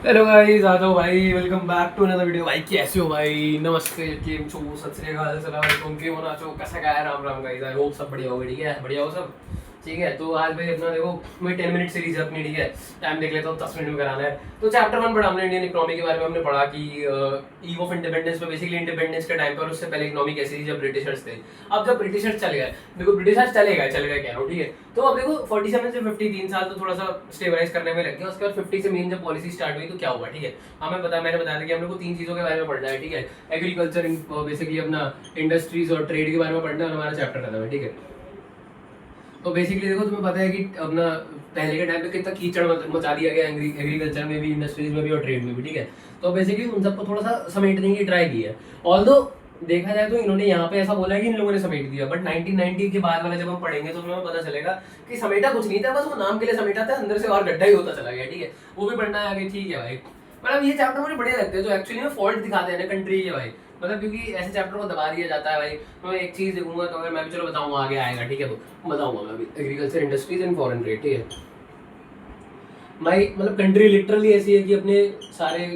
Hello guys, आ जाओ भाई। Welcome back to another video. भाई कैसे हो भाई? नमस्ते, केम छो, सत श्री अकाल, अस्सलाम वालेकुम, केम हो नाचो, कैसा क्या है? Ram Ram guys. I hope सब बढ़िया होगा। ठीक है, बढ़िया हो सब। ठीक है, तो आज भाई अपना देखो, मैं 10 मिनट सीरीज है अपनी। ठीक है, टाइम देख लेता हूँ, 10 मिनट में कराना है। तो चैप्टर 1 पढ़ा हमने, इंडियन इकोनॉमी के बारे में हमने पढ़ा कि ईव ऑफ इंडिपेंडेंस में बेसिकली इंडिपेंडेंस के टाइम पर उससे पहले इकोनॉमी कैसी थी जब ब्रिटिशर्स थे। अब जब ब्रिटिशर्स चले गए, देखो ब्रिटिशर्स चले गए कह रहा हूँ। ठीक है, तो अब देखो 47 से 53 साल तो थोड़ा सा स्टेबलाइज करने में लग गया। उसके बाद 50 से मेन जब पॉलिसी स्टार्ट हुई तो क्या हुआ? ठीक है, हमें पता, मैंने बताया था कि हम लोग को 3 चीज़ों के बारे में पढ़ना है। ठीक है, एग्रीकल्चर, बेसिकली अपना इंडस्ट्रीज और ट्रेड के बारे में पढ़ना है और हमारा चैप्टर खत्म है। ठीक है, तो बेसिकली देखो तुम्हें पता है कि अपना पहले के टाइम पे कितना कीचड़ मचा दिया गया एग्रीकल्चर में भी, इंडस्ट्रीज में भी और ट्रेड में भी। ठीक है, तो बेसिकली उन सबको थोड़ा सा समेटने की ट्राई की है। ऑल्दो देखा जाए तो इन्होंने यहाँ पे ऐसा बोला है कि इन लोगों ने समेट दिया, बट 1990 के बाद वाला जब हम पढ़ेंगे तो तुम्हें पता चलेगा कि समेटा कुछ नहीं था, बस वो नाम के लिए समेटा था, अंदर से और गड्ढा ही होता चला गया। ठीक है, वो भी पढ़ना है आगे। ठीक है भाई, मतलब ये चैप्टर मुझे बढ़िया लगते हैं जो एक्चुअली में फॉल्ट दिखाते हैं ना कंट्री के भाई। मतलब क्योंकि ऐसे चैप्टर को दबा दिया जाता है भाई। तो मैं एक चीज देखूंगा तो अगर मैं भी, चलो बताऊंगा आगे आएगा। ठीक है, तो बताऊंगा मैं अभी agriculture, industries and foreign trade. ठीक है भाई, मतलब कंट्री लिटरली ऐसी है कि अपने सारे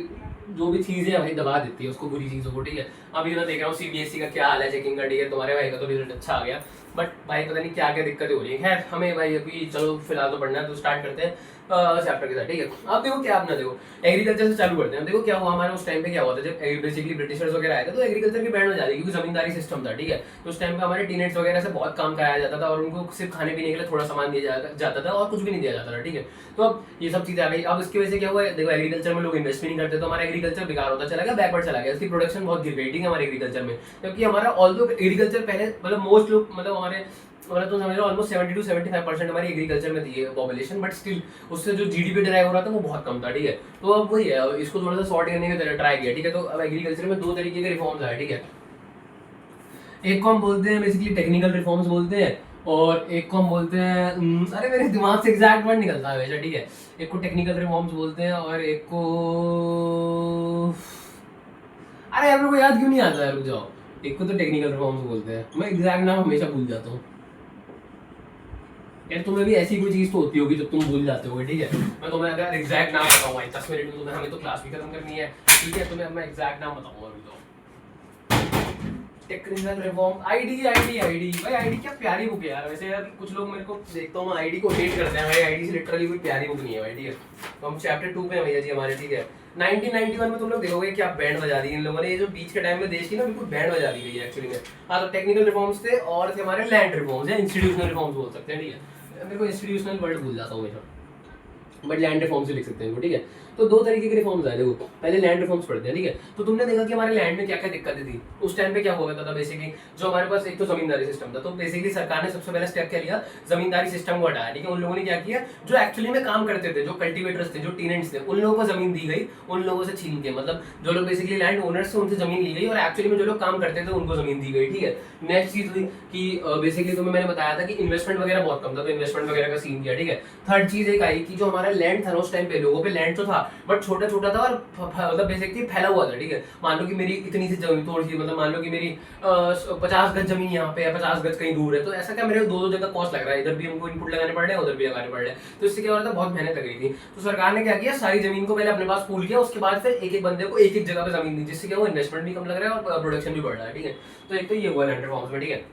जो भी चीजें है भाई दबा देती है उसको, बुरी चीजों को। ठीक है, अभी मैं देख रहा हूँ सीबीएसई का क्या हाल है चेकिंग का। ठीक है, तुम्हारे भाई का तो रिजल्ट अच्छा आ गया, बट भाई पता नहीं क्या क्या दिक्कतें हो रही है। खैर हमें भाई अभी चलो फिलहाल तो पढ़ना है, तो स्टार्ट करते हैं चैप्टर के साथ। ठीक है, अब देखो क्या, अपना देखो एग्रीकल्चर से चालू करते हैं। देखो क्या हुआ हमारे उस टाइम पे, क्या हुआ था जब बेसिकली ब्रिटिशर्स वगैरह आए थे तो एग्रीकल्चर की बैंड हो जाती, क्योंकि जमींदारी सिस्टम था। ठीक है, तो उस टाइम पे हमारे टीनेट्स वगैरह से बहुत काम कराया जाता था और उनको सिर्फ खाने पीने के लिए थोड़ा सामान दिया जाता था और कुछ भी नहीं दिया जाता था। ठीक है, तो अब ये सब चीजें आ गई। अब इसकी वजह से क्या हुआ है, देखो एग्रीकल्चर में लोग इन्वेस्ट भी नहीं करते, तो हमारा एग्रीकल्चर बेकार होता चला गया, बैकवर्ड चला गया, उसकी प्रोडक्शन बहुत गिर गई। ठीक है, हमारे एग्रीकल्चर में, क्योंकि हमारा ऑल्दो एग्रीकल्चर पहले मतलब मोस्ट लोग, मतलब हमारे, मतलब तो समझ लो ऑलमोस्ट 70 to 75% हमारी एग्रीकल्चर में थी पॉपुलेशन, बट स्टिल उससे जो जीडीपी ड्राइव हो रहा था वो बहुत कम था। ठीक है, तो अब वही है, इसको थोड़ा सा सॉर्ट करने की ट्राई किया। ठीक है, तो अब एग्रीकल्चर में दो तरीके के रिफॉर्म्स आए। ठीक है, एक को हम बोलते हैं बेसिकली टेक्निकल रिफॉर्म्स बोलते हैं, और एक को हम बोलते हैं अरे मेरे दिमाग से एग्जैक्ट वर्ड निकलता है हमेशा। ठीक है, एक को टेक्निकल रिफॉर्म्स बोलते हैं और एक को, अरे यार मेरे को याद क्यों नहीं आता है, रुक जाओ। एक को तो टेक्निकल रिफॉर्म्स बोलते हैं, मैं एग्जैक्ट नाम हमेशा भूल जाता हूँ। यार तुम्हें भी ऐसी कोई चीज तो होती होगी जब तुम भूल जाते होगे। ठीक है, मैं तुम्हें अगर एग्जैक्ट नाम बताऊंगा 10 मिनट में, तुम्हें, हमें तो क्लास भी खत्म करनी है। ठीक है, तुम्हें मैं एग्जैक्ट नाम बताऊंगा, रुक जाओ। Technical reform, ID ID ID भाई, आईडी क्या प्यारी बुक है यार। वैसे यार कुछ लोग मेरे को देखता हूँ, मैं आईडी को हेट करते हैं भाई, आईडी से लिटरली कोई प्यारी बुक नहीं है भाई। ठीक है, तो हम चैप्टर 2 पे हैं भैया जी हमारे। ठीक है, 1991 में तुम लोग देखोगे क्या बैंड बजा दी इन लोगों ने, ये जो बीच के टाइम में देश की ना बिल्कुल बैंड बजा दी गई है एक्चुअली में। हाँ, तो टेक्निकल रिफॉर्म्स थे और थे हमारे लैंड रिफॉर्म्स या इंस्टीट्यूशनल रिफॉर्म्स बोल सकते हैं। ठीक है, मेरे को इंस्टीट्यूशनल वर्ड भूल जाता हूँ हमेशा, बट लैंड रिफॉर्म से लिख सकते हैं इनको। ठीक है, तो दो तरीके के रिफॉर्म्स आए। देखो पहले लैंड रिफॉर्म्स पढ़ते हैं। ठीक है, तो तुमने देखा कि हमारे लैंड में क्या क्या दिक्कतें थी उस टाइम पे, क्या हुआ करता था बेसिकली, जो हमारे पास एक तो जमींदारी सिस्टम था, तो बेसिकली सरकार ने सबसे पहले स्टेप क्या लिया, जमींदारी सिस्टम को हटाया। ठीक है, उन लोगों ने क्या किया, जो एक्चुअली में काम करते थे, जो कल्टिवेटर्स थे, जो टीनेंट्स थे, उन लोगों को जमीन दी गई, उन लोगों से छीन के, मतलब जो लोग बेसिकली लैंड ओनर्स थे उनसे जमीन ली गई और एक्चुअली में जो लोग काम करते थे उनको जमीन दी गई। ठीक है, नेक्स्ट चीज हुई कि बेसिकली तुम्हें मैंने बताया था कि इन्वेस्टमेंट वगैरह बहुत कम था, तो इन्वेस्टमेंट वगैरह का सीन किया। ठीक है, थर्ड चीज एक आई कि जो हमारा लैंड था उस टाइम पे, लोगों पे लैंड तो था बट छोटा छोटा था और मतलब बेसिकली फैला हुआ था। ठीक है, मान लो कि मेरी इतनी सी जमीन, थोड़ी सी, मतलब मान लो कि मेरी 50 गज जमीन यहाँ पे है, 50 गज कहीं दूर है, तो ऐसा क्या मेरे दो दो जगह कॉस्ट लग रहा है, इधर भी हमको इनपुट लगाने पड़ रहे हैं, उधर भी लगाने पड़ रहे हैं, तो इससे क्या हो रहा था, बहुत मेहनत लग रही थी। तो सरकार ने क्या किया, सारी जमीन को पहले अपने पास पूल किया, उसके बाद फिर एक एक बंदे को एक एक जगह पे जमीन दी, जिससे क्या वो इन्वेस्टमेंट भी कम लग रहा है और प्रोडक्शन भी बढ़ रहा है। ठीक है, तो एक तो ये हुआ लैंड रिफॉर्म्स में। ठीक है,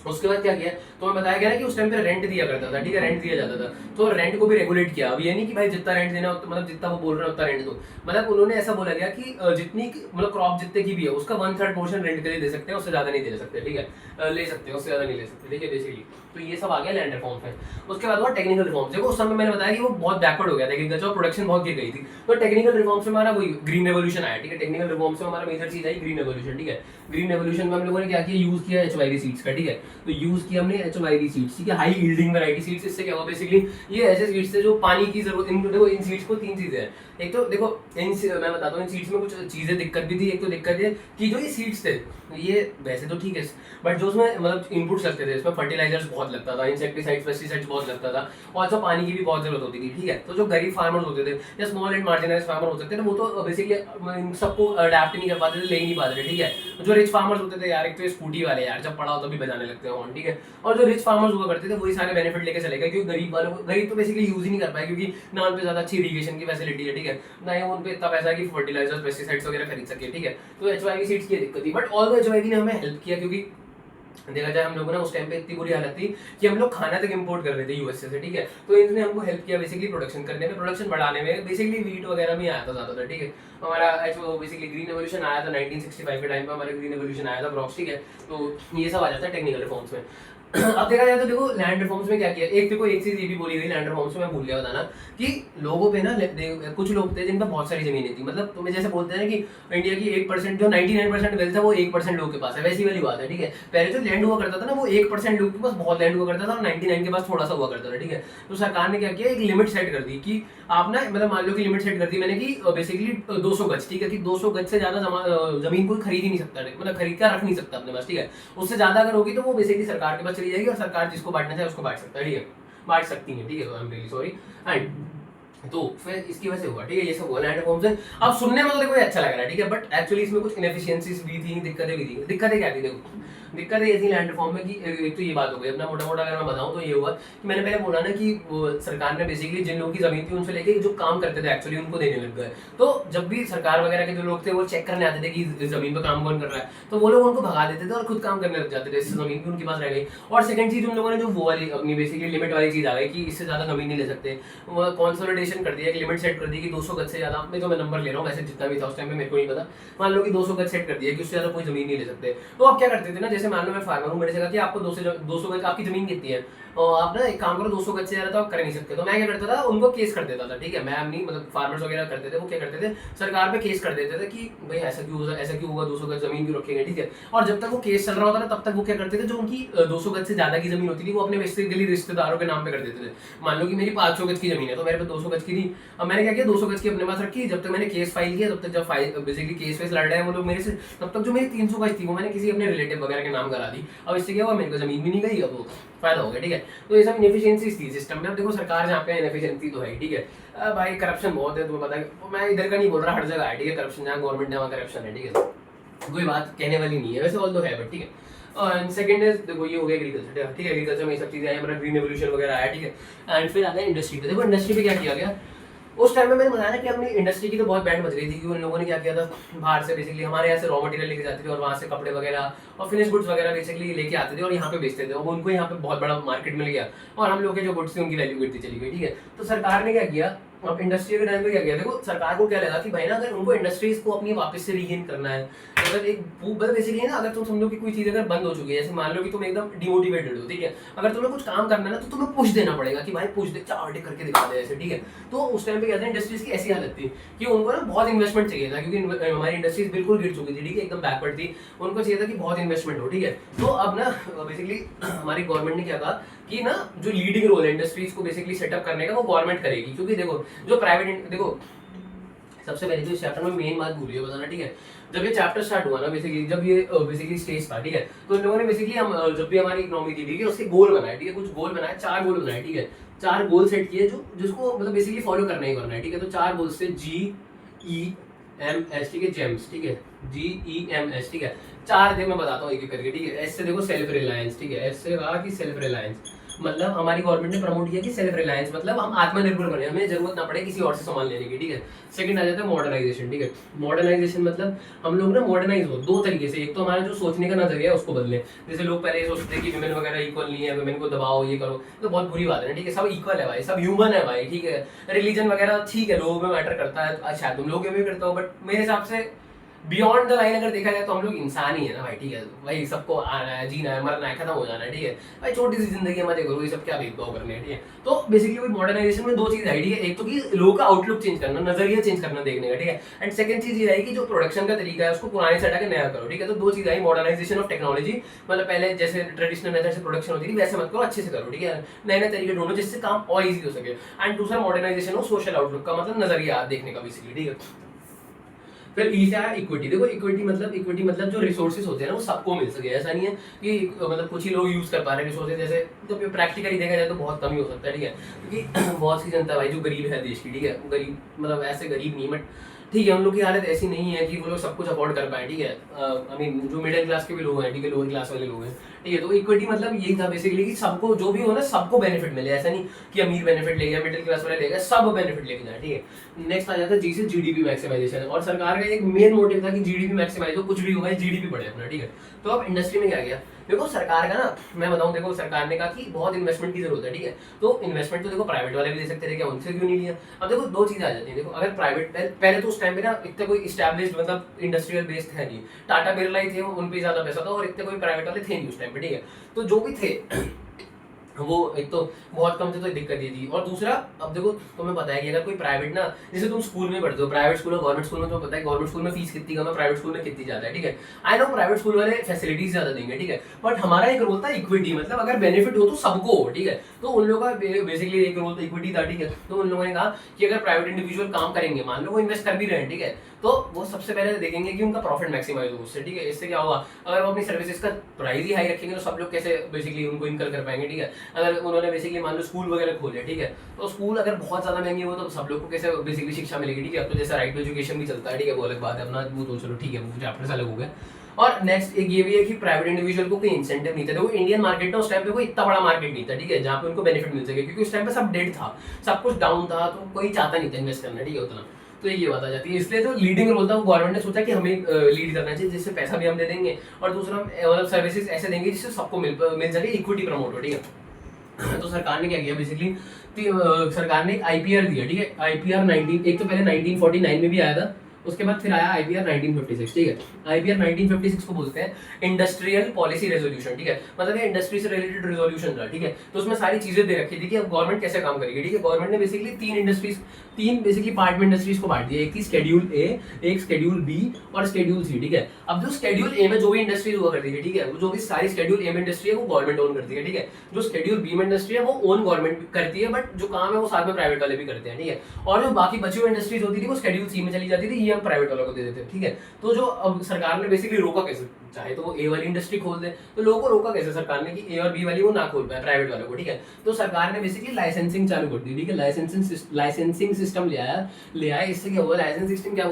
उसके बाद क्या किया, तो मैं बताया गया ना कि उस टाइम पे रेंट दिया करता था। ठीक है, रेंट दिया जाता था, तो रेंट को भी रेगुलेट किया। अब ये नहीं कि भाई जितना रेंट देना मतलब जितना वो बोल रहे हैं उतना रेंट दो, मतलब उन्होंने ऐसा बोला गया कि जितनी मतलब क्रॉप जितने की भी है उसका 1/3 पोर्शन रेंट के लिए दे सकते हैं, उससे ज्यादा नहीं दे सकते। ठीक है, ले सकते हैं, उससे ज्यादा नहीं ले सकते। ठीक है, बेसिकली तो ये सब आ गया लैंड रिफॉर्म्स में। उसके बाद हुआ टेक्निकल रिफॉर्म्स। देखो उस समय मैंने बताया कि वो बहुत बैकवर्ड हो गया था, एग्रीकल्चर प्रोडक्शन बहुत गिर गई थी, तो टेक्निकल रिफॉर्म्स में हमारा वही ग्रीन रेवोल्यूशन आया। ठीक है, टेक्निकल रिफॉर्म्स में हमारा मेजर चीज आई ग्रीन रेवोल्यूशन। ठीक है, ग्रीन रेवोल्यूशन में हम लोगों ने क्या किया, यूज किया एचवाईवी सीड्स का। ठीक है, तो यूज किया हमने एचवाईवी सीड्स, ठीक है, हाई यील्डिंग वैरायटी सीड्स। इससे क्या हुआ, बेसिकली ये ऐसे सीड्स थे जो पानी की जरूरत, इन देखो इन सीड्स को तीन चीजें हैं। एक तो देखो मैं बताता हूँ इन सीड्स में कुछ चीजें दिक्कत भी थी। एक तो दिक्कत है कि जो ये सीड्स थे ये वैसे तो ठीक है, बट जो उसमें मतलब इनपुट्स लगते थे, इसमें फर्टिलाइजर्स बहुत लगता था, इंसेक्टिसाइड्स पेस्टिसाइड्स बहुत लगता था, और अच्छा पानी की भी बहुत जरूरत होती थी। ठीक है, तो जो गरीब फार्मर्स होते थे या स्मॉल एंड मार्जिनलाइज फार्मर हो सकते थे, वो तो बेसिकली सबको अडेप्ट नहीं कर पाते थे, ले ही नहीं पाते थे। ठीक है, जो रिच फार्मर्स होते थे यार, एक तो स्कूटी वाले यार जब पढ़ा हो तभी बजाने लगते हैं हॉर्न, ठीक है। और जो रिच फार्मर्स हुआ करते थे वही सारे बेनिफिट लेके चले गए, क्योंकि गरीब वालों को, गरीब तो बेसिकली यूज ही नहीं कर पाए, क्योंकि ना उन पे ज्यादा अच्छी इरीगेशन की फैसिलिटी है, ठीक है, ना ही उन पे इतना पैसा है कि फर्टिलाइजर्स पेस्टिसाइड्स वगैरह खरीद सके, ठीक है। तो एचवाईवी सीड्स की दिक्कत थी, बट ऑल एचवाईवी ने हमें हेल्प किया, क्योंकि देखा जाए हम लोगों ने उस टाइम पे इतनी बुरी हालत थी कि हम लोग खाना तक इंपोर्ट कर रहे थे यूएसए से, ठीक है। तो इन्होंने हमको हेल्प किया बेसिकली प्रोडक्शन करने में, प्रोडक्शन बढ़ाने में, बेसिकली वीट वगैरह में आया था ज्यादा था, ठीक है। हमारा बेसिकली ग्रीन रेवोल्यूशन आया था 1965 के टाइम पे, हमारा ग्रीन रेवोल्यूशन आया था ब्रॉक्स, ठीक है। तो ये सब आ जाता है टेक्निकल रिफॉर्म्स में। अब देखा जाए तो देखो लैंड रिफॉर्म्स में क्या किया, एक देखो एक चीज ये भी बोली गई लैंड रिफॉर्म्स में, मैं भूल गया बताना, कि लोगों पे ना कुछ लोग थे जिनका बहुत सारी जमीनें थी, मतलब तुम्हें जैसे बोलते हैं ना कि इंडिया की 1% जो 99% वेल्थ है वो 1% लोगों के पास है, वैसी वाली बात है, ठीक है। पहले जो लैंड हुआ करता था ना वो 1% लोगों के पास बहुत लैंड हुआ करता था, और 99 के पास थोड़ा सा हुआ करता था, ठीक है। तो सरकार ने क्या किया, एक लिमिट सेट कर दी कि आप ना, मतलब मान लो कि लिमिट सेट कर दी मैंने कि बेसिकली 200 गज, ठीक है, कि 200 गज से ज्यादा जमीन कोई खरीद ही नहीं सकता, मतलब खरीद कर रख नहीं सकता अपने पास, ठीक है। उससे ज्यादा अगर होगी तो वो बेसिकली सरकार के पास चली जाएगी, और सरकार जिसको बांटना चाहे उसको बांट सकता है, ठीक है, बांट सकती है, ठीक है। I am really sorry. And तो फिर इसकी वजह से हुआ, ठीक है, ये सब हुआ लैंड रिफॉर्म से। अब सुनने में तो देखो ये अच्छा लग रहा है, ठीक है, बट एक्चुअली इसमें कुछ इनएफिशिएंसीज भी थी, दिक्कतें भी थी। दिक्कतें क्या थी, देखो दिक्कतें ये थी लैंड रिफॉर्म में कि एक तो ये बात हो गई, अपना मोटा मोटा अगर मैं बताऊं तो ये हुआ कि मैंने पहले बोला ना कि सरकार ने बेसिकली जिन लोगों की जमीन थी उनसे लेके जो काम करते थे एक्चुअली उनको देने लग गए। तो जब भी सरकार वगैरह के जो लोग थे वो चेक करने आते थे कि इस जमीन पर काम कौन कर रहा है, तो वो लोग उनको भगा देते थे और खुद काम करने लग जाते थे, इससे जमीन भी उनके पास रह गई। और सेकंड चीज उन लोगों ने जो वो वाली अपनी बेसिकली लिमिट वाली चीज आ गई कि इससे ज्यादा जमीन नहीं ले सकते, वो कंसोलिडेशन कर दिया, एक लिमिट सेट कर दी कि 200 गज से ज्यादा, मैं जो मैं नंबर ले रहा हूँ वैसे जितना भी था उस टाइम पे मेरे को नहीं पता, मान लो कि 200 गज सेट कर दिया कि उससे ज्यादा कोई जमीन नहीं ले सकते। तो आप क्या करते थे ना, जैसे मान लो मैं फार्मर हूँ, मेरे से कहा कि आपको 200 गज आपकी जमीन कितनी है, और आप ना एक काम करो 200 गज से ज्यादा तो आप कर नहीं सकते, तो मैं क्या करता था उनको केस कर देता था, ठीक है। मैं नहीं, मतलब फार्मर्स वगैरह करते थे, वो क्या करते थे सरकार पे केस कर देते थे कि भाई ऐसा क्यों होगा 200 गज जमीन क्यों रखेंगे, ठीक है। और जब तक वो केस चल रहा होता था तब तक वो क्या करते थे, जो उनकी 200 गज से ज्यादा की जमीन होती थी वो अपने बेसिकली रिश्तेदारों के नाम पे कर देते थे। मान लो कि मेरी 500 गज की जमीन है तो मेरे पे 200 गज की थी, अब मैंने क्या किया 200 गज की अपने पास रखी, जब तक मैंने केस फाइल किया तब तक, जब बेसिकली केस वेस लड़ रहे हैं वो लोग मेरे से, तब तक जो मेरी 300 गज थी वो मैंने किसी अपने रिलेटिव वगैरह के नाम करा दी। अब इससे क्या हुआ, मेरे को जमीन भी नहीं गई, अब वो फायदा हो गया, ठीक है। तो ये सब इनएफिशिएंसीज थी सिस्टम में। अब देखो सरकार जहाँ पे इनएफिशिएंसी तो है, ठीक है, भाई करप्शन बहुत है, तुम्हें पता है, मैं इधर का नहीं बोल रहा, हर जगह है, ठीक है, करप्शन, जहाँ गवर्नमेंट है वहाँ करप्शन है, ठीक है, कोई बात कहने वाली नहीं है वैसे, ऑल तो है, बट ठीक है। और सेकंड इज देखो ये हो गया एग्रीकल्चर, ठीक है, एग्रीकल्चर में ये सब चीजें आई, हमारा ग्रीन रेवोल्यूशन वगैरह आया, ठीक है। एंड फिर आ गया इंडस्ट्री पे। देखो इंडस्ट्री पे क्या किया गया उस टाइम में, मैंने बताया कि अपनी इंडस्ट्री की तो बहुत बैंड बच गई थी कि उन लोगों ने क्या किया था, बाहर से बेसिकली हमारे यहाँ से रॉ मटेरियल लेके जाते थे और वहाँ से कपड़े वगैरह और फिनिश गुड्स वगैरह बेसिकली लेके आते थे और यहाँ पे बेचते थे, और उनको यहाँ पे बहुत बड़ा मार्केट मिल गया और हम लोग के जो गुड्स थे उनकी वैल्यू गिरती चली गई, ठीक है। तो सरकार ने क्या किया, अब इंडस्ट्री के टाइम पे क्या किया, देखो सरकार को क्या लगा कि भाई ना अगर उनको इंडस्ट्रीज को अपनी वापस से रीगेन करना है, अगर एक बेसिकली ना, अगर तुम समझो कि कोई चीज अगर बंद हो चुकी है, जैसे मान लो कि तुम एकदम डिमोटिवेटेड हो, ठीक है, अगर तुम्हें कुछ काम करना है ना तो तुम्हें पुश देना पड़ेगा कि भाई पुश दे, चार्ट करके दिखा दे ऐसे, ठीक है। तो उस टाइम पे क्या था, इंडस्ट्रीज की ऐसी हालत थी कि उनको ना बहुत इन्वेस्टमेंट चाहिए था, क्योंकि हमारी इंडस्ट्रीज बिल्कुल गिर चुकी थी, ठीक है, एकदम बैकवर्ड थी, उनको चाहिए था कि बहुत इन्वेस्टमेंट हो, ठीक है। तो अब ना बेसिकली हमारी गवर्नमेंट ने क्या कहा कि ना जो लीडिंग रोल है इंडस्ट्रीज को बेसिकली सेटअप करने का वो गवर्नमेंट करेगी, क्योंकि देखो जो प्राइवेट, देखो सबसे पहले तो इस चैप्टर में मेन बात भूलिए बताना, ठीक है। जब ये चैप्टर स्टार्ट हुआ ना बेसिकली, जब ये बेसिकली स्टेज था, ठीक है, तो इन लोगों ने बेसिकली हम जब भी हमारी इकोनॉमी थी, ठीक है, उसके गोल बनाए, ठीक है, कुछ गोल बनाए, 4 गोल बनाए, ठीक है, 4 गोल सेट किए जो जिसको मतलब बेसिकली फॉलो करना ही करना है, ठीक है। तो 4 गोल्स थे GEMS, ठीक है, जेम्स, ठीक है, GEMS, ठीक है, 4 थे, मैं बताता हूँ एक एक करके, ठीक है। एस से देखो सेल्फ रिलायंस, ठीक है, एस से कहा कि सेल्फ रिलायंस, मतलब हमारी गवर्नमेंट ने प्रमोट किया कि सेल्फ रिलायंस, मतलब हम आत्मनिर्भर बने, हमें जरूरत ना पड़े किसी और से सामान लेने की, ठीक है। सेकंड आ जाता है मॉडर्नाइजेशन, ठीक है, मॉडर्नाइजेशन मतलब हम लोग ना मॉडर्नाइज हो 2 तरीके से, एक तो हमारा जो सोचने का नजरिया है उसको बदले, जैसे लोग पहले ये सोचते थे कि विमेन वगैरह इक्वल नहीं है, विमेन को दबाओ ये करो, तो बहुत बुरी बात है ना, ठीक है, सब इक्वल है भाई, सब ह्यूमन है भाई, ठीक है। रिलीजन वगैरह ठीक है, लोगों में मैटर करता है, अच्छा तुम लोगों में भी करता हो, बट मेरे हिसाब से बियॉन्ड द लाइन अगर देखा जाए तो हम लोग इंसान ही है ना भाई, ठीक है, भाई सबको आना है, जीना है, मरना है, खत्म हो जाना है, ठीक है भाई, छोटी सी जिंदगी मजे करो, ये सब क्या भेदभाव करने हैं, ठीक है। तो बेसिकली वही मॉडर्नाइजेशन में 2 चीज आई, ठीक है, एक तो कि लोगों का आउटलुक चेंज करना, नजरिया चेंज करना देखने का, ठीक है, एंड सेकंड चीज ये आई कि जो प्रोडक्शन का तरीका है उसको पुराने से हटा के नया करो, ठीक है। तो 2 चीज आई, मॉडर्नाइजेशन ऑफ टेक्नोलॉजी, मतलब पहले जैसे ट्रेडिशनल मेथड से प्रोडक्शन होती थी वैसे मत करो, अच्छे से करो, ठीक है, नए नए तरीके ढूंढो जिससे काम और ईजी हो सके। एंड दूसरा मॉडर्नाइजेशन हो सोशल आउटलुक का, मतलब नजरिया देखने का बेसिकली, ठीक है। फिर ई से आया इक्विटी। देखो इक्विटी मतलब जो रिसोर्सेज होते हैं ना वो सबको मिल सके, ऐसा नहीं है कि मतलब कुछ ही लोग यूज कर पा रहे हैं रिसोर्सेज। जैसे तो प्रैक्टिकली देखा जाए तो बहुत कम ही हो सकता है, ठीक है, क्योंकि बहुत सी जनता भाई जो गरीब है देश की, ठीक है, गरीब मतलब ऐसे गरीब नहीं, बट ठीक है उन लोग की हालत ऐसी नहीं है कि वो लोग सब कुछ अफोर्ड कर पाए, ठीक है। आई मीन जो मिडिल क्लास के भी लोग हैं, ठीक है, लोअर क्लास वाले लोग हैं, ठीक है। तो इक्विटी मतलब यही था बेसिकली कि सबको जो भी हो ना सबको बेनिफिट मिले, ऐसा नहीं कि अमीर बेनिफिट ले गया, मिडिल क्लास वाले ले गया, सब बेनिफिट लेके जाए, ठीक है। नेक्स्ट आ जाता है जी से जीडीपी मैक्सिमाइजेशन, और सरकार का एक मेन मोटिव था कि जीडीपी मैक्सिमाइज हो, कुछ भी होगा जीडीपी बढ़े अपना, ठीक है। तो अब इंडस्ट्री में क्या गया, देखो सरकार का ना मैं बताऊं, देखो सरकार ने कहा कि बहुत इन्वेस्टमेंट की जरूरत है, ठीक है। तो इन्वेस्टमेंट तो देखो प्राइवेट वाले भी दे सकते थे, क्या उनसे क्यों नहीं लिया। अब देखो दो चीजें आ जाती हैं, देखो अगर प्राइवेट पहले तो उस टाइम पे ना इतना कोई इस्टेब्लिश्ड मतलब इंडस्ट्रियल बेस्ड है नहीं, टाटा बिरला ही थे, उन पे ज्यादा पैसा था और इतने कोई प्राइवेट वाले थे नहीं उस टाइम पे, ठीक है। तो जो भी थे वो एक तो बहुत कम थे, तो दिक्कत ये थी। और दूसरा अब देखो तुम्हें पता है कि अगर कोई प्राइवेट ना, जैसे तुम स्कूल में पढ़ते हो, प्राइवेट स्कूल और गवर्नमेंट स्कूल में तुम्हें पता है गवर्नमेंट स्कूल में फीस कितनी कम है, प्राइवेट स्कूल में कितनी ज्यादा है, ठीक है। आई नो प्राइवेट स्कूल वाले फैसिलिटीज ज्यादा देंगे, ठीक है, बट हमारा एक रोल था इक्विटी, मतलब अगर बेनिफिट हो तो सबको हो, ठीक है। तो उन लोगों का बेसिकली एक रोल तो इक्विटी था, ठीक है। तो उन लोगों ने कहा कि अगर प्राइवेट इंडिविजुअल काम करेंगे, मान लो वो इन्वेस्ट कर भी रहे हैं, ठीक है, तो वो सबसे पहले देखेंगे कि उनका प्रॉफिट मैक्सिमाइज हो उससे, ठीक है। इससे क्या होगा, अगर वो अपनी सर्विसेज का प्राइस ही हाई रखेंगे तो सब लोग कैसे बेसिकली उनको इनकल कर पाएंगे, ठीक है। अगर उन्होंने बेसिकली मान लो स्कूल वगैरह खोले, ठीक है, तो स्कूल अगर बहुत ज्यादा महंगे हो तो सब लोग को कैसे बेसिकली शिक्षा मिलेगी, ठीक है। अब तो जैसा राइट टू एजुकेशन भी चलता है, ठीक है, वो अलग बात है अपना, वो तो चलो ठीक है, वो चैप्टर्स अलग हो गए। और नेक्स्ट एक ये भी है कि प्राइवेट इंडिविजुअल को कोई इंसेंटिव नहीं था। देखो इंडियन मार्केट ना उस टाइम पे कोई इतना बड़ा मार्केट नहीं था, ठीक है, जहाँ पे उनको बेनिफिट मिल सके, क्योंकि उस टाइम पे सब डेड था, सब कुछ डाउन था, तो कोई चाहता नहीं था इन्वेस्ट करना, ठीक है, उतना। तो ये बात आ जाती है, इसलिए जो लीडिंग रोल था वो गवर्नमेंट ने सोचा कि हमें लीड करना चाहिए, जिससे पैसा भी हम दे देंगे और दूसरा मतलब सर्विसेज ऐसे देंगे जिससे सबको मिल सके, इक्विटी प्रमोट हो, ठीक है। तो सरकार ने क्या किया बेसिकली, सरकार ने एक आईपीआर दिया, ठीक है। आईपीआर 19 एक तो पहले 1949 में भी आया था, उसके बाद फिर आया आईपीआर 1956, ठीक है। आईपीआर 1956 को बोलते हैं इंडस्ट्रियल पॉलिसी रेजोल्यूशन, ठीक है, मतलब ये इंडस्ट्री से रिलेटेड रेजोल्यूशन था, ठीक है। तो उसमें सारी चीजें दे रखी थी कि अब गवर्नमेंट कैसे काम करेगी, ठीक है। गवर्नमेंट ने बेसिकली तीन बेसिकली पार्ट में इंडस्ट्रीज को बांट दिया, एक थी शेड्यूल ए, एक शेड्यूल बी और शेड्यूल सी, ठीक है। अब जो शेड्यूल ए में जो भी इंडस्ट्रीज हुआ करती है, ठीक है, वो जो भी सारी शेड्यूल ए में इंडस्ट्री है वो गवर्नमेंट ओन करती है, ठीक है। जो शेड्यूल बी में इंडस्ट्री है वो ओन गवर्नमेंट करती है, बट जो काम है वो साथ में प्राइवेट वाले भी करते हैं, ठीक है। और जो बाकी बची हुई इंडस्ट्रीज होती थी वो शेड्यूल सी में चली जाती थी, ये हम प्राइवेट वालों को दे देते, ठीक है। तो जो अब सरकार ने बेसिकली रोका कैसे, चाहे तो वो ए वाली इंडस्ट्री खोल दे, तो लोगों को रोका कैसे सरकार ने कि ए और बी वाली वो ना खोल पाए प्राइवेट वालों को, ठीक है। तो सरकार ने बेसिकली लाइसेंसिंग चालू कर दी, ठीक है। लाइसेंसिंग सिस्टम ले आया। इससे क्या हुआ,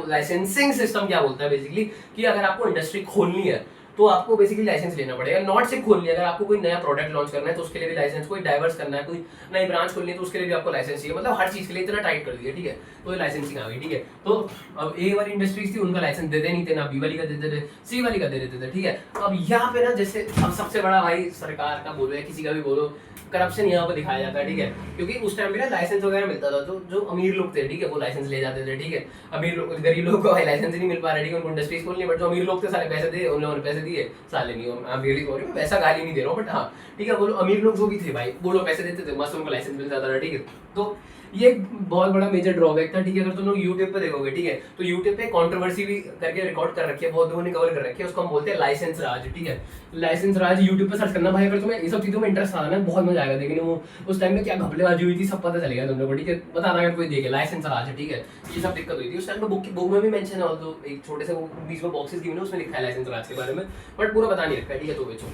लाइसेंसिंग सिस्टम क्या बोलता है बेसिकली कि अगर आपको इंडस्ट्री खोलनी है तो आपको बेसिकली लाइसेंस लेना पड़ेगा, नॉट सिर्फ खोलनी है, अगर आपको कोई नया प्रोडक्ट लॉन्च करना है तो उसके लिए भी लाइसेंस, कोई डाइवर्स करना है, कोई नई ब्रांच खोलनी है तो उसके लिए भी आपको लाइसेंस चाहिए, मतलब हर चीज के लिए इतना टाइट कर दिया, ठीक है। तो लाइसेंसिंग आ गई, ठीक है। तो अब ए वाली इंडस्ट्रीज थी उनका लाइसेंस देते नहीं थे, ना बी वाली का देते थे, सी वाली का दे देते थे, ठीक है। अब यहाँ पे ना जैसे अब सबसे बड़ा भाई सरकार का बोलो या किसी का भी बोलो, करप्शन यहाँ पर दिखाया जाता है, ठीक है। क्योंकि उस टाइम पे ना लाइसेंस वगैरह मिलता था, तो जो अमीर लोग थे, ठीक है, वो लाइसेंस ले जाते थे, ठीक है। अमीर लोग, गरीब लोगों को लाइसेंस नहीं मिल पा रहा, ठीक है, उनको इंडस्ट्रीज खोलनी, बट जो अमीर लोग थे सारे पैसे दे, उन लोगों ने पैसे दिए, साले नहीं, आई एम रियली सॉरी, मैं वैसा गाली नहीं दे रहा हूँ, बट हाँ ठीक है, बोलो अमीर लोग जो भी थे भाई वो लोग पैसे देते थे, मस्त उनको लाइसेंस मिल जाता था, ठीक है। तो ये एक बहुत बड़ा मेजर ड्रॉबैक था, ठीक है। अगर तुम लोग यूट्यूब पे देखोगे, ठीक है, तो यूट्यूब पे कंट्रोवर्सी भी करके रिकॉर्ड कर रखी है, बहुत लोगों ने कवर कर रखी है, उसको हम बोलते हैं लाइसेंस राज, ठीक है। लाइसेंस राज यूट्यूब पे सर्च करना भाई, अगर तुम्हें ये सब चीजों में इंटरेस्ट आता है ना, बहुत मजा आएगा देखने वो उस टाइम में क्या घपलेबाजी हुई थी सब पता चलेगा तुम लोग को, ठीक है। बताना अगर कोई देखे लाइसेंस राज, ठीक है, ये सब दिक्कत हुई थी उस टाइम में। बुक में भी मेंशन है, तो एक छोटे से बीच में बॉक्सेस गिवन है, उसमें लिखा है लाइसेंस राज के बारे में, बट पूरा बता नहीं रखा है, ठीक है। तो बेचो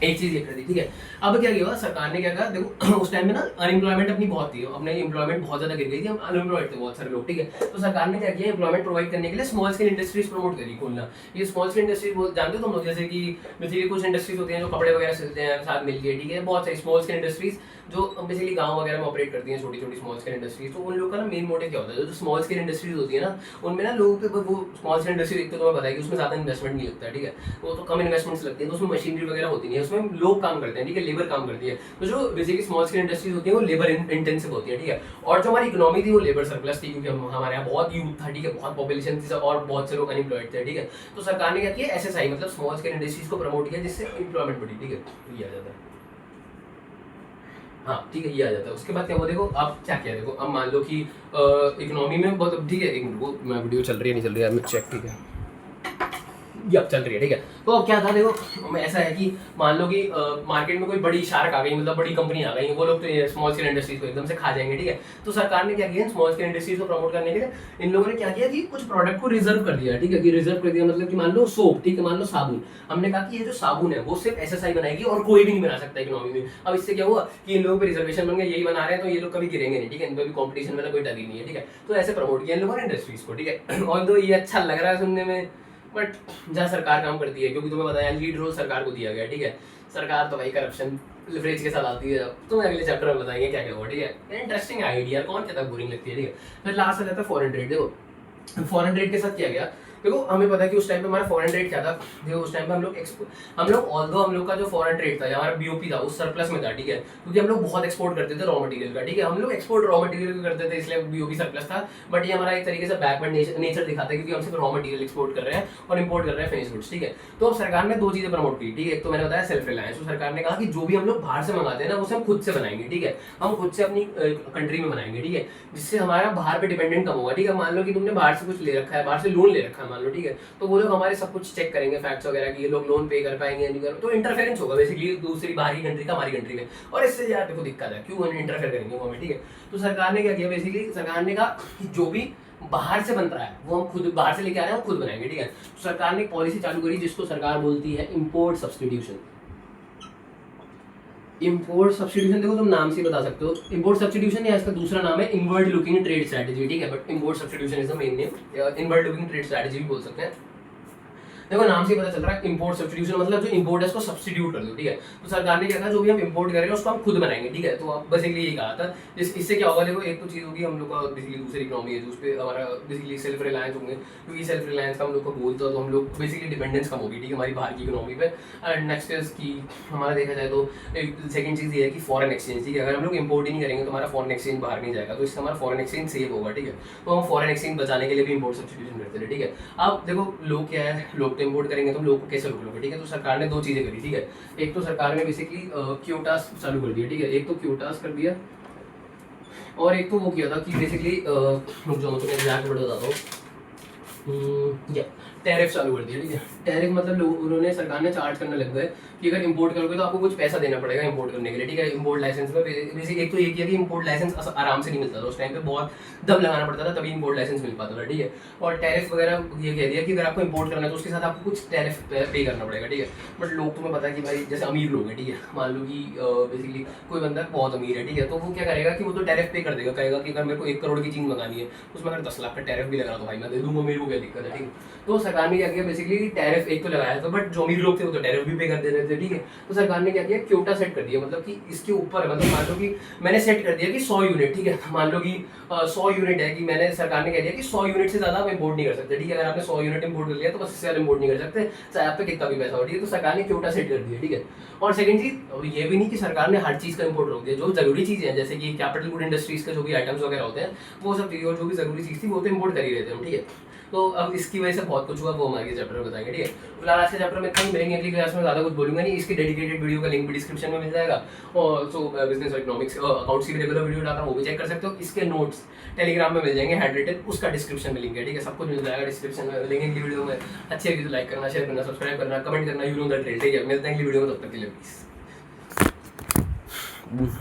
एक चीज ये कर दी, ठीक है। अब क्या हुआ, सरकार ने क्या कहा, देखो उस टाइम में ना अनएम्प्लॉयमेंट अपनी बहुत थी, अपने एम्प्लॉयमेंट बहुत ज्यादा गिर गई थी, हम अनएम्प्लॉयड थे बहुत सारे लोग, ठीक है। तो सरकार ने क्या किया, एम्प्लॉयमेंट प्रोवाइड करने के लिए स्मॉल स्केल इंडस्ट्रीज प्रमोट करी खोलना। ये स्मॉल स्केल इंडस्ट्रीज जानते हो तुम लोग, जैसे कि बेसिकली कुछ इंडस्ट्रीज होती हैं जो कपड़े वगैरह सिलते हैं साथ मिलकर, ठीक है, बहुत सारी स्मॉल स्केल इंडस्ट्रीज जो बेसिकली गांव वगैरह में ऑपरेट करती हैं, छोटी छोटी स्मॉल स्केल इंडस्ट्रीज। तो उन लोगों का ना मेन मोटिव क्या होता है, जो स्मॉल स्केल इंडस्ट्रीज होती है ना, उनमें ना लोगों पे वो स्मॉल स्केल इंडस्ट्री देखते तो तुम्हें पता है कि उसमें ज्यादा इन्वेस्टमेंट नहीं लगता, ठीक है। वो तो कम इन्वेस्टमेंट्स लगती है, तो उसमें मशीनरी वगैरह होती नहीं है, उसमें लोग काम करते हैं, ठीक है, लेबर काम करती है। तो जो बेसिकली स्मॉल स्केल इंडस्ट्रीज होती है वो लेबर इंटेंसिव होती है, ठीक है। और जो हमारी इकोनॉमी थी वो लेबर सरप्लस थी, क्योंकि हमारे यहाँ बहुत यूथ था, ठीक है, बहुत पॉपुलेशन थी और बहुत से लोग अनएम्प्लॉयड थे, ठीक है। तो सरकार ने क्या किया, एसएसआई मतलब स्मॉल स्केल इंडस्ट्रीज को प्रमोट किया, जिससे एम्प्लॉयमेंट बढ़ी, ठीक है। ये आ जाता है, हाँ ठीक है, ये आ जाता है। उसके बाद क्या हुआ, देखो अब क्या किया, देखो अब मान लो कि इकोनॉमी में बहुत, ठीक है, एक मिनट, वो मैं वीडियो चल रही है नहीं चल रही है, मैं चेक, ठीक है। अब चल रही है, ठीक है। तो अब क्या था, देखो ऐसा है कि मान लो कि मार्केट में कोई बड़ी शार्क आ गई, मतलब बड़ी कंपनी आ गई, वो लोग तो स्मॉल स्केल इंडस्ट्रीज को एकदम से खा जाएंगे, ठीक है। तो सरकार ने क्या किया, स्मॉल स्केल इंडस्ट्रीज को प्रमोट करने के लिए इन लोगों ने क्या किया कि कुछ प्रोडक्ट को रिजर्व कर दिया, ठीक है। कि रिजर्व कर दिया मतलब कि मान लो सोप, ठीक है, मान लो साबुन, हमने कहा कि ये जो साबुन है वो सिर्फ एसएसआई बनाएगी और कोई भी नहीं बना सकता इकोनॉमी में। अब इससे क्या हुआ कि इन लोगों पे रिजर्वेशन बन गया, यही बना रहे हैं तो ये लोग कभी गिरेंगे नहीं, ठीक है। इनका भी कॉम्पिटिशन में कोई डर ही नहीं है, ठीक है। तो ऐसे प्रमोट किया इन लोगों ने इंडस्ट्रीज को, ठीक है। और तो ये अच्छा लग रहा है सुनने में, बट जहाँ सरकार काम करती है, क्योंकि तुम्हें बताया लीड रोल सरकार को दिया गया, ठीक है। सरकार तो भाई करप्शन लिवरेज के साथ आती है, तुम्हें अगले चैप्टर में बताएंगे क्या क्या हुआ, ठीक है। इंटरेस्टिंग आइडिया, कौन कहता है बोरिंग लगती है, ठीक है। फिर लास्ट आ जाता है फॉरेन ट्रेड। देखो फॉरेन ट्रेड के साथ क्या गया, देखो हमें पता है कि उस टाइम पे हमारा फॉरेन ट्रेड क्या था। देखो उस टाइम पे हम लोग ऑल्दो हम लोग का जो फॉरेन ट्रेड था, हमारा बीओपी था, उस सरप्लस में था, ठीक है। क्योंकि हम लोग बहुत एक्सपोर्ट करते थे रॉ मटेरियल का, ठीक है। हम लोग एक्सपोर्ट रॉ मटेरियल करते थे, इसलिए बीओपी सरप्लस था। बट ये हमारा एक तरीके से बैकवर्ड नेचर दिखाता है, क्योंकि हम सिर्फ रॉ मटेरियल एक्सपोर्ट कर रहे हैं और इंपोर्ट कर रहे हैं फिनिश गुड्स, ठीक है। तो अब सरकार ने दो चीजें प्रमोट की, ठीक है। एक तो मैंने बताया सेल्फ रिलायंस। तो सरकार ने कहा कि जो भी हम लोग बाहर से मंगाते हैं ना, उसे हम खुद से बनाएंगे, ठीक है। हम खुद से अपनी कंट्री में बनाएंगे, ठीक है। जिससे हमारा बाहर पे डिपेंडेंट कम होगा, ठीक है। मान लो कि तुमने बाहर से कुछ ले रखा है, बाहर से लोन ले रखा है मान लो, ठीक है। तो वो लोग हमारे सब कुछ चेक करेंगे, फैक्ट्स वगैरह कि ये लोग लोन पे कर पाएंगे नहीं कर, तो इंटरफेरेंस होगा बेसिकली दूसरी बाहरी कंट्री का हमारी कंट्री में। और इससे यार देखो दिक्कत है, क्यों इंटरफेयर करेंगे वो हमें, ठीक है। तो सरकार ने क्या किया, बेसिकली सरकार ने कहा कि जो भी बाहर से बन रहा है वो हम खुद बाहर से लेके आ रहे हैं, वो खुद बनाएंगे, ठीक है। तो सरकार ने एक पॉलिसी चालू करी जिसको सरकार बोलती है इम्पोर्ट सब्स्टिट्यूशन। इम्पोर्ट सब्स्टिट्यूशन देखो तुम नाम से बता सकते हो, इम्पोर्ट सब्स्टिट्यूशन या इसका दूसरा नाम है इनवर्ड लुकिंग ट्रेड स्ट्रेटजी, ठीक है। But import substitution is the main name, inward looking trade strategy भी बोल सकते हैं। देखो नाम से पता चल रहा है इंपोर्ट सब्स्टिट्यूशन, मतलब जो इंपोर्ट है उसको सब्स्टिट्यूट कर दो, ठीक है। तो सरकार ने क्या कहा, जो भी हम इंपोर्ट करेंगे उसको हम खुद बनाएंगे, ठीक है। तो अब बेसिकली यही कहा था। इससे क्या होगा, देखो एक तो चीज़ होगी हम लोग का बेसिकली दूसरी इकोनॉमी है जो उस पर हमारा बेसिकली सेल्फ रिलायंस होंगे, क्योंकि सेल्फ रिलायंस का हम लोग का बोलता है तो हम लोग बेसिकली डिपेंडेंस कम होगी, ठीक है, हमारी बाहर की इकोनॉमी पे। एंड नेक्स्ट इज की हमारा देखा जाए तो सेकंड चीज़ ये है कि फॉरेन एक्सचेंज, ठीक है। अगर हम लोग इंपोर्ट ही नहीं करेंगे तो हमारा फॉरेन एक्सचेंज बाहर नहीं जाएगा, तो इससे हमारा फॉरेन एक्सचेंज सेव होगा, ठीक है। तो हम फॉरेन एक्सचेंज बचाने के लिए भी इंपोर्ट सब्स्टिट्यूशन करते हैं, ठीक है। अब देखो लोग क्या है, लोग तो इंपोर्ट करेंगे तो लोग को कैसे रोक लोगे, ठीक है। तो सरकार ने दो चीजें करी, ठीक है। एक तो सरकार ने बेसिकली क्योटास चालू कर दिया, ठीक है। एक तो क्योटास कर दिया और एक तो वो किया था कि बेसिकली रुक जाओ तो मैं एग्जैक्ट वर्ड बताता हूँ, टैरिफ चालू कर दिया, ठीक है। टैरिफ मतलब उन्होंने सरकार ने चार्ज करने लग गए कि अगर इंपोर्ट करोगे तो आपको कुछ पैसा देना पड़ेगा इंपोर्ट करने के लिए, ठीक है। इंपोर्ट लाइसेंस में बेसिक एक तो ये किया कि इंपोर्ट लाइसेंस आराम से नहीं मिलता था, उस टाइम पे बहुत दम लगाना पड़ता था तभी इंपोर्ट लाइसेंस मिल पाता था, ठीक है। और टैरिफ वगैरह ये कह दिया कि अगर आपको इंपोर्ट करना है तो उसके साथ आपको कुछ टैरिफ पे करना पड़ेगा, ठीक है। बट लोग तुम्हें पता है कि भाई जैसे अमीर लोग हैं, ठीक है, मान लो कि बेसिकली कोई बंदा बहुत अमीर है, ठीक है, तो वो क्या करेगा कि वो तो टैरिफ पे कर देगा, कहेगा कि अगर मेरे को 1 करोड़ की चीज़ मंगानी है उसमें अगर 10 लाख का टैरिफ भी लगा तो भाई मैं दे दूंगा, मेरे को क्या दिक्कत है, ठीक है। तो सरकार ने क्या किया, बेसिकली टैरिफ एक तो लगाया था, बट जो अमीर लोग थे वो तो टैरिफ भी पे कर दे रहे थे, ठीक है। तो सरकार ने क्या किया, क्योटा सेट कर दिया, मतलब कि इसके ऊपर मतलब मान लो कि मैंने सेट कर दिया कि 100 यूनिट, ठीक है। मान लो कि 100 यूनिट है कि मैंने सरकार ने कह दिया कि 100 यूनिट से ज़्यादा आप इंपोर्ट नहीं कर सकते, ठीक है। अगर आपने 100 यूनिट इंपोर्ट कर लिया तो बस इससे ज़्यादा इंपोर्ट नहीं कर सकते, चाहे आप पे कितना भी पैसा हो, ठीक है। तो सरकार ने क्योटा सेट कर दिया, ठीक है। और सेकंड चीज़ ये भी नहीं कि सरकार ने हर चीज़ का इंपोर्ट रोक दिया, जो जरूरी चीज़ें हैं जैसे कि कैपिटल गुड इंडस्ट्रीज के जो भी आइटम्स वगैरह होते हैं वो सब चीज़ें, और जो भी जरूरी चीज़ थी वो तो इंपोर्ट कर ही रहे थे हम, ठीक है। तो अब इसकी वजह से बहुत कुछ हुआ, वो हमारे चैप्टर में बताएंगे, ठीक है। फिलहाल आज के चैप्टर में इतना ही, मिलेंगे अगली क्लास में, ज़्यादा कुछ बोलूंगा नहीं। इसकी डेडिकेटेड वीडियो का लिंक भी डिस्क्रिप्शन में मिल जाएगा, और सो बिजनेस और इकोनॉमिक्स अकाउंट्स की भी रेगुलर वीडियो डालता हूँ, वो भी चेक कर सकते हो। इसके नोट्स टेलीग्राम में मिल जाएंगे हैंड रिटन, उसका डिस्क्रिप्शन में लिंक है, ठीक है। सब कुछ मिल जाएगा डिस्क्रिप्शन में, लिंक अगली वीडियो में। अच्छी लगी तो लाइक करना, शेयर करना, सब्सक्राइब करना, कमेंट करना, यू नो द ड्रिल, ठीक है। मिलते हैं अगली वीडियो में, तब तक के लिए प्लीज।